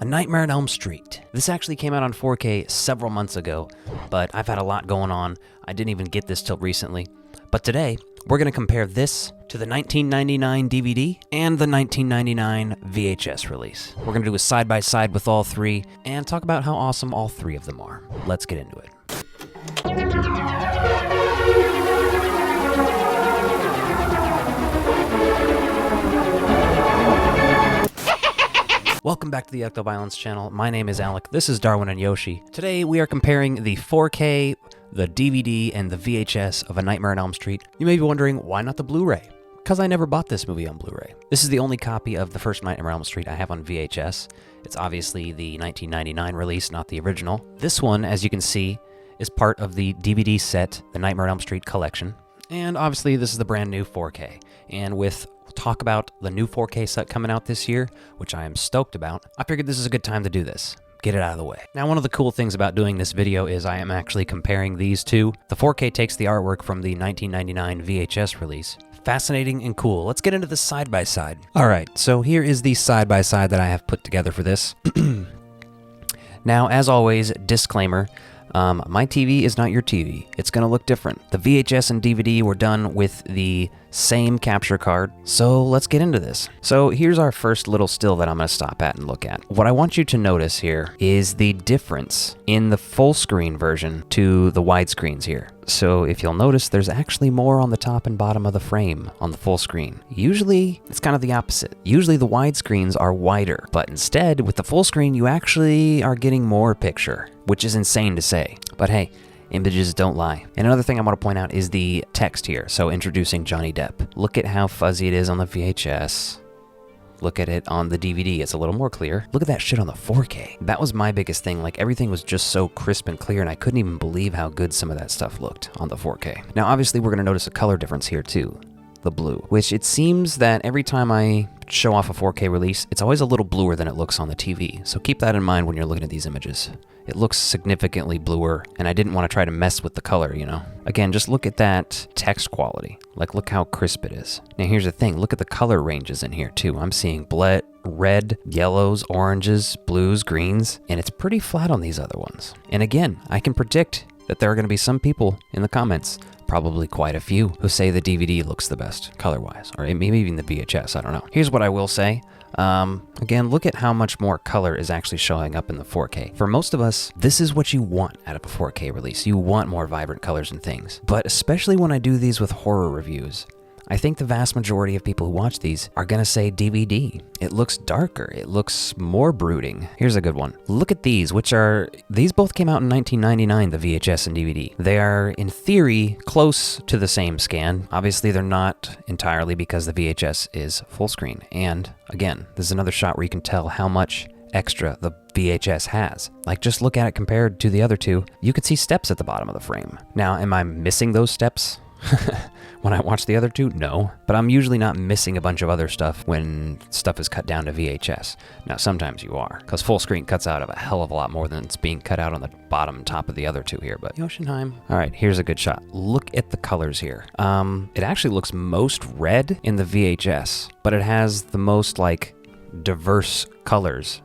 A Nightmare on Elm Street. This actually came out on 4K several months ago, but I've had a lot going on. I didn't even get this till recently. But today, we're going to compare this to the 1999 DVD and the 1999 VHS release. We're going to do a side-by-side with all three and talk about how awesome all three of them are. Let's get into it. Welcome back to the Ecto Violence channel. My name is Alec. This is Darwin and Yoshi. Today we are comparing the 4K, the DVD, and the VHS of A Nightmare on Elm Street. You may be wondering, why not the Blu-ray? Because I never bought this movie on Blu-ray. This is the only copy of the first Nightmare on Elm Street I have on VHS. It's obviously the 1999 release, not the original. This one, as you can see, is part of the DVD set, the Nightmare on Elm Street collection. And obviously this is the brand new 4K. And with talk about the new 4K set coming out this year, which I am stoked about, I figured this is a good time to do this. Get it out of the way. Now, one of the cool things about doing this video is I am actually comparing these two. The 4K takes the artwork from the 1999 VHS release. Fascinating and cool. Let's get into the side-by-side. All right, so here is the side-by-side that I have put together for this. Now, as always, disclaimer, my TV is not your TV. It's going to look different. The VHS and DVD were done with the same capture card, so let's get into this. So here's our first little still that I'm going to stop at and look at. What I want you to notice here is the difference in the full screen version to the widescreens here. So if you'll notice, there's actually more on the top and bottom of the frame on the full screen. Usually, it's kind of the opposite. Usually the widescreens are wider, but instead, with the full screen, you actually are getting more picture, which is insane to say. But hey, images don't lie. And another thing I want to point out is the text here. So introducing Johnny Depp. Look at how fuzzy it is on the VHS. Look at it on the DVD, it's a little more clear. Look at that shit on the 4K. That was my biggest thing, like everything was just so crisp and clear, and I couldn't even believe how good some of that stuff looked on the 4K. Now obviously we're gonna notice a color difference here too, the blue, which it seems that every time I show off a 4K release, it's always a little bluer than it looks on the TV. So keep that in mind when you're looking at these images. It looks significantly bluer, and I didn't want to try to mess with the color, you know? Again, just look at that text quality. Like, look how crisp it is. Now, here's the thing. Look at the color ranges in here, too. I'm seeing red, yellows, oranges, blues, greens, and it's pretty flat on these other ones. And again, I can predict that there are going to be some people in the comments, probably quite a few, who say the DVD looks the best color-wise, or maybe even the VHS, I don't know. Here's what I will say. Again, look at how much more color is actually showing up in the 4K. For most of us, this is what you want out of a 4K release. You want more vibrant colors and things. But especially when I do these with horror reviews, I think the vast majority of people who watch these are gonna say DVD. It looks darker, it looks more brooding. Here's a good one. Look at these, these both came out in 1999, the VHS and DVD. They are, in theory, close to the same scan. Obviously, they're not entirely because the VHS is full screen. And again, this is another shot where you can tell how much extra the VHS has. Like, just look at it compared to the other two. You can see steps at the bottom of the frame. Now, am I missing those steps? When I watch the other two, no. But I'm usually not missing a bunch of other stuff when stuff is cut down to VHS. Now, sometimes you are, because full screen cuts out of a hell of a lot more than it's being cut out on the bottom and top of the other two here, but Yoshinheim. All right, here's a good shot. Look at the colors here. It actually looks most red in the VHS, but it has the most, like, diverse colors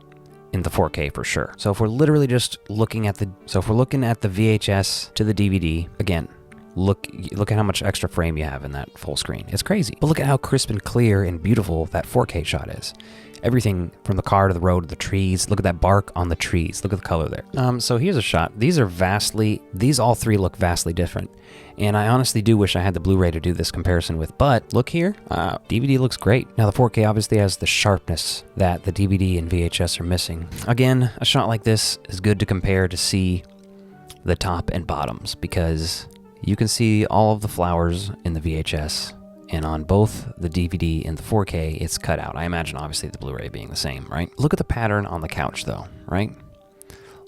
in the 4K for sure. So if we're literally just looking at the VHS to the DVD, again, Look at how much extra frame you have in that full screen. It's crazy. But look at how crisp and clear and beautiful that 4K shot is. Everything from the car to the road to the trees. Look at that bark on the trees. Look at the color there. So here's a shot. These all three look vastly different. And I honestly do wish I had the Blu-ray to do this comparison with, but look here, DVD looks great. Now the 4K obviously has the sharpness that the DVD and VHS are missing. Again, a shot like this is good to compare to see the top and bottoms, because you can see all of the flowers in the VHS, and on both the DVD and the 4K, it's cut out. I imagine, obviously, the Blu-ray being the same, right? Look at the pattern on the couch, though, right?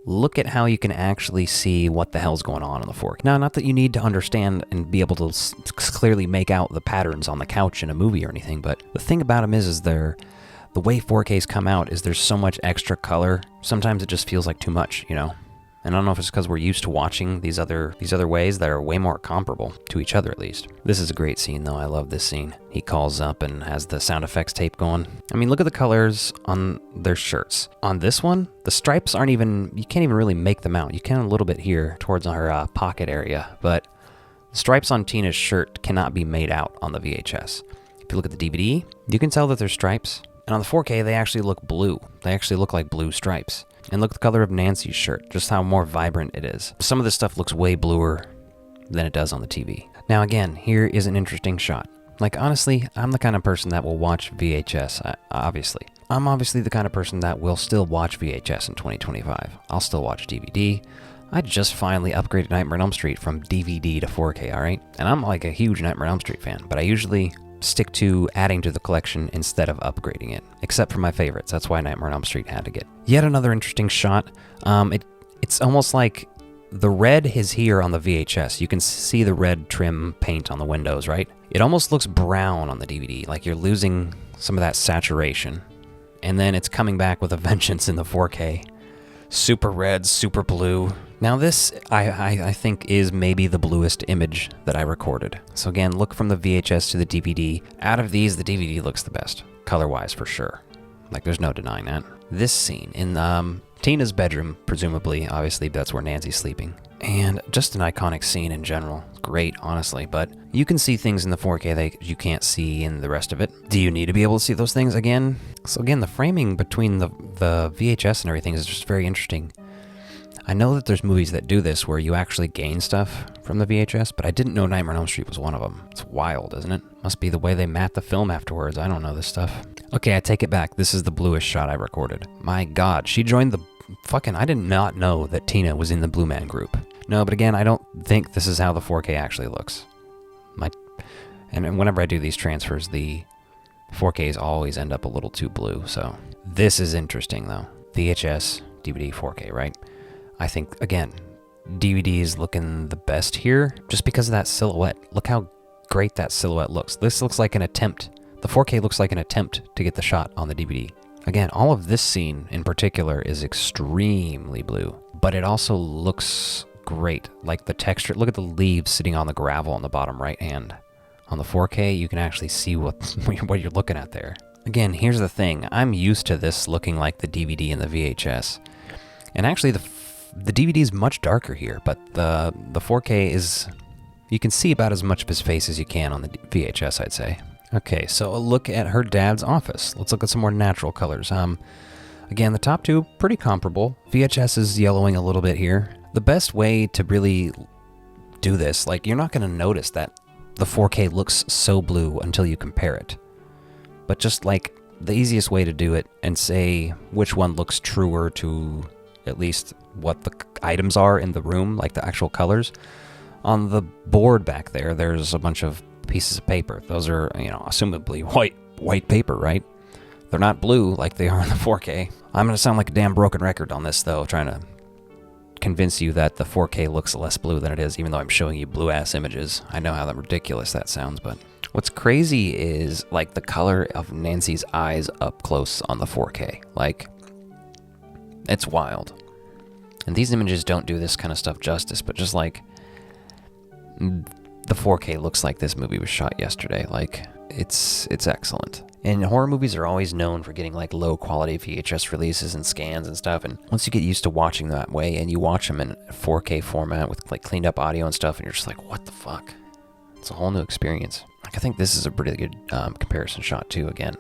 Look at how you can actually see what the hell's going on the 4K. Now, not that you need to understand and be able to clearly make out the patterns on the couch in a movie or anything, but the thing about them is the way 4Ks come out is there's so much extra color. Sometimes it just feels like too much, you know? And I don't know if it's because we're used to watching these other ways that are way more comparable to each other, at least. This is a great scene, though. I love this scene. He calls up and has the sound effects tape going. I mean, look at the colors on their shirts. On this one, the stripes aren't even, you can't even really make them out. You can a little bit here towards her pocket area, but the stripes on Tina's shirt cannot be made out on the VHS. If you look at the DVD, you can tell that there's stripes. And on the 4K, they actually look blue. They actually look like blue stripes. And look at the color of Nancy's shirt, just how more vibrant it is. Some of this stuff looks way bluer than it does on the TV. Now again, here is an interesting shot. Like honestly, I'm the kind of person that will watch VHS, obviously. I'm obviously the kind of person that will still watch VHS in 2025. I'll still watch DVD. I just finally upgraded Nightmare on Elm Street from DVD to 4K, alright? And I'm like a huge Nightmare on Elm Street fan, but I usually stick to adding to the collection instead of upgrading it, except for my favorites. That's why Nightmare on Elm Street had to get. Yet another interesting shot. It's almost like the red is here on the VHS. You can see the red trim paint on the windows, right? It almost looks brown on the DVD, like you're losing some of that saturation. And then it's coming back with a vengeance in the 4K. Super red, super blue. Now this, I think, is maybe the bluest image that I recorded. So again, look from the VHS to the DVD. Out of these, the DVD looks the best, color-wise for sure. Like, there's no denying that. This scene in Tina's bedroom, presumably, obviously that's where Nancy's sleeping. And just an iconic scene in general. Great, honestly, but you can see things in the 4K that you can't see in the rest of it. Do you need to be able to see those things again? So again, the framing between the VHS and everything is just very interesting. I know that there's movies that do this where you actually gain stuff from the VHS, but I didn't know Nightmare on Elm Street was one of them. It's wild, isn't it? Must be the way they matte the film afterwards. I don't know this stuff. Okay, I take it back. This is the bluest shot I recorded. My God, she joined the fucking... I did not know that Tina was in the Blue Man Group. No, but again, I don't think this is how the 4K actually looks. And whenever I do these transfers, the 4Ks always end up a little too blue, so... This is interesting, though. VHS, DVD, 4K, right? I think, again, DVD is looking the best here just because of that silhouette. Look how great that silhouette looks. This looks like an attempt. The 4K looks like an attempt to get the shot on the DVD. Again, all of this scene in particular is extremely blue, but it also looks great. Like the texture, look at the leaves sitting on the gravel on the bottom right hand. On the 4K, you can actually see what you're looking at there. Again, here's the thing. I'm used to this looking like the DVD and the VHS. And actually, the DVD is much darker here, but the 4K is... You can see about as much of his face as you can on the VHS, I'd say. Okay, so a look at her dad's office. Let's look at some more natural colors. Again, the top two, pretty comparable. VHS is yellowing a little bit here. The best way to really do this, like, you're not going to notice that the 4K looks so blue until you compare it. But just, like, the easiest way to do it and say which one looks truer to at least what the items are in the room, like the actual colors. On the board back there, there's a bunch of pieces of paper. Those are, assumably white paper, right? They're not blue like they are in the 4K. I'm going to sound like a damn broken record on this, though, trying to convince you that the 4K looks less blue than it is, even though I'm showing you blue-ass images. I know how ridiculous that sounds, but what's crazy is, like, the color of Nancy's eyes up close on the 4K. Like, it's wild. And these images don't do this kind of stuff justice, but just, like, the 4K looks like this movie was shot yesterday. Like, it's excellent. And horror movies are always known for getting, like, low-quality VHS releases and scans and stuff, and once you get used to watching that way, and you watch them in 4K format with, like, cleaned-up audio and stuff, and you're just like, what the fuck? It's a whole new experience. Like, I think this is a pretty good comparison shot, too, again.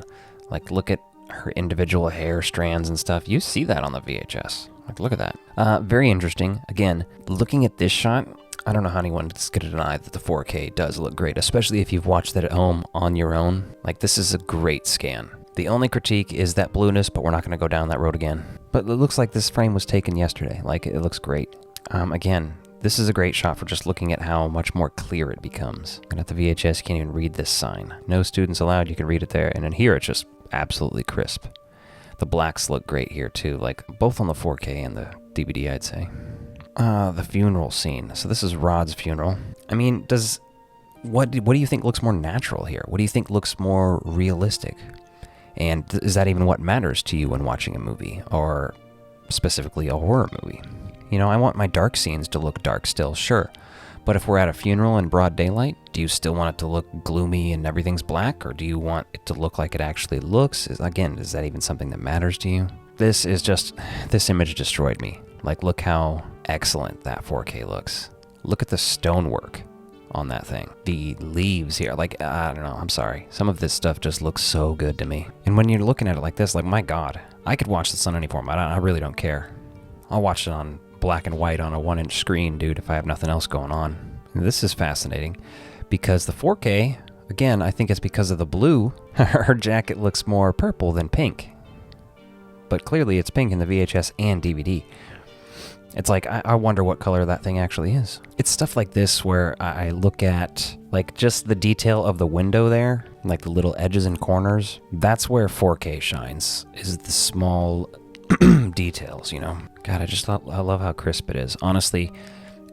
Like, look at her individual hair strands and stuff. You see that on the VHS. Like, look at that. Very interesting. Again, looking at this shot, I don't know how anyone is going to deny that the 4K does look great, especially if you've watched it at home on your own. Like, this is a great scan. The only critique is that blueness, but we're not going to go down that road again. But it looks like this frame was taken yesterday. Like, it looks great. Again, this is a great shot for just looking at how much more clear it becomes. And at the VHS, you can't even read this sign. No students allowed, you can read it there. And in here, it's just absolutely crisp. The blacks look great here, too. Like, both on the 4K and the DVD, I'd say. The funeral scene. So this is Rod's funeral. I mean, what do you think looks more natural here? What do you think looks more realistic? And is that even what matters to you when watching a movie, or specifically a horror movie? You know, I want my dark scenes to look dark still, sure. But if we're at a funeral in broad daylight, do you still want it to look gloomy and everything's black? Or do you want it to look like it actually looks? Again, is that even something that matters to you? This image destroyed me. Like, look how excellent that 4K looks. Look at the stonework on that thing. The leaves here, like, I don't know, I'm sorry. Some of this stuff just looks so good to me. And when you're looking at it like this, like, my God, I could watch this on any format. I really don't care. I'll watch it on black and white on a 1-inch screen, dude, if I have nothing else going on. And this is fascinating because the 4K, again, I think it's because of the blue. Her jacket looks more purple than pink. But clearly it's pink in the VHS and DVD. It's like, I wonder what color that thing actually is. It's stuff like this where I look at, like, just the detail of the window there, like the little edges and corners. That's where 4K shines, is the small details, you know? God, I love how crisp it is. Honestly,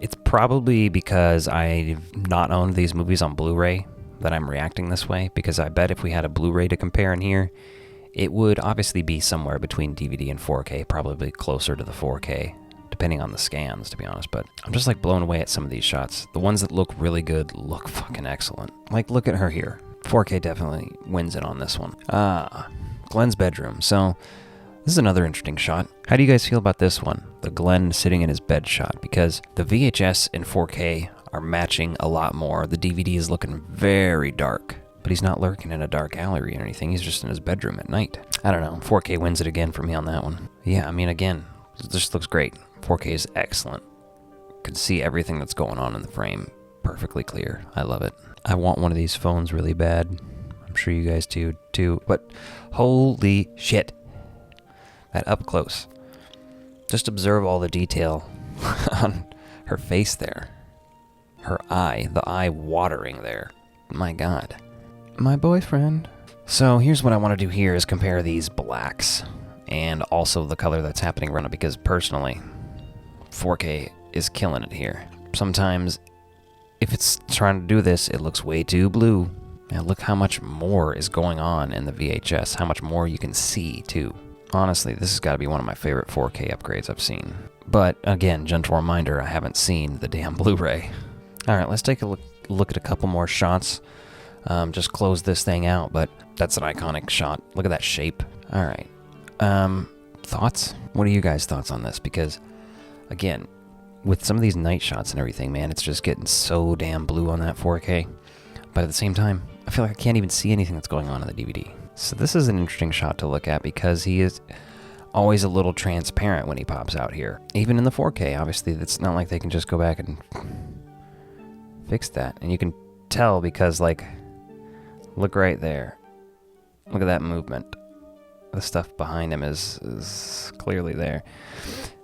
it's probably because I've not owned these movies on Blu-ray that I'm reacting this way, because I bet if we had a Blu-ray to compare in here, it would obviously be somewhere between DVD and 4K, probably closer to the 4K, depending on the scans, to be honest. But I'm just like blown away at some of these shots. The ones that look really good look fucking excellent. Like, look at her here. 4K definitely wins it on this one. Glenn's bedroom. So this is another interesting shot. How do you guys feel about this one? The Glenn sitting in his bed shot, because the VHS and 4K are matching a lot more. The DVD is looking very dark, but he's not lurking in a dark gallery or anything. He's just in his bedroom at night. I don't know. 4K wins it again for me on that one. Yeah, I mean, again, it just looks great. 4K is excellent. Can see everything that's going on in the frame perfectly clear. I love it. I want one of these phones really bad. I'm sure you guys do too. But holy shit. That up close. Just observe all the detail on her face there. Her eye, the eye watering there. My God. My boyfriend. So here's what I want to do here is compare these blacks and also the color that's happening right now, because personally, 4K is killing it here. Sometimes if it's trying to do this, it looks way too blue. Now look how much more is going on in the VHS, how much more you can see too. Honestly, this has got to be one of my favorite 4K upgrades I've seen. But again, gentle reminder, I haven't seen the damn Blu-ray. All right, let's take a look at a couple more shots. Just close this thing out, but that's an iconic shot. Look at that shape. All right. Thoughts? What are you guys' thoughts on this? Because, again, with some of these night shots and everything, man, it's just getting so damn blue on that 4K. But at the same time, I feel like I can't even see anything that's going on in the DVD. So this is an interesting shot to look at because he is always a little transparent when he pops out here. Even in the 4K, obviously, it's not like they can just go back and fix that. And you can tell because, like, look right there. Look at that movement. The stuff behind him is clearly there.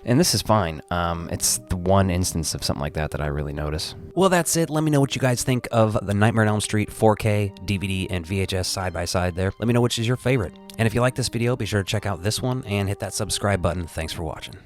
And this is fine. It's the one instance of something like that I really notice. Well, that's it. Let me know what you guys think of the Nightmare on Elm Street 4K, DVD, and VHS side by side there. Let me know which is your favorite. And if you like this video, be sure to check out this one and hit that subscribe button. Thanks for watching.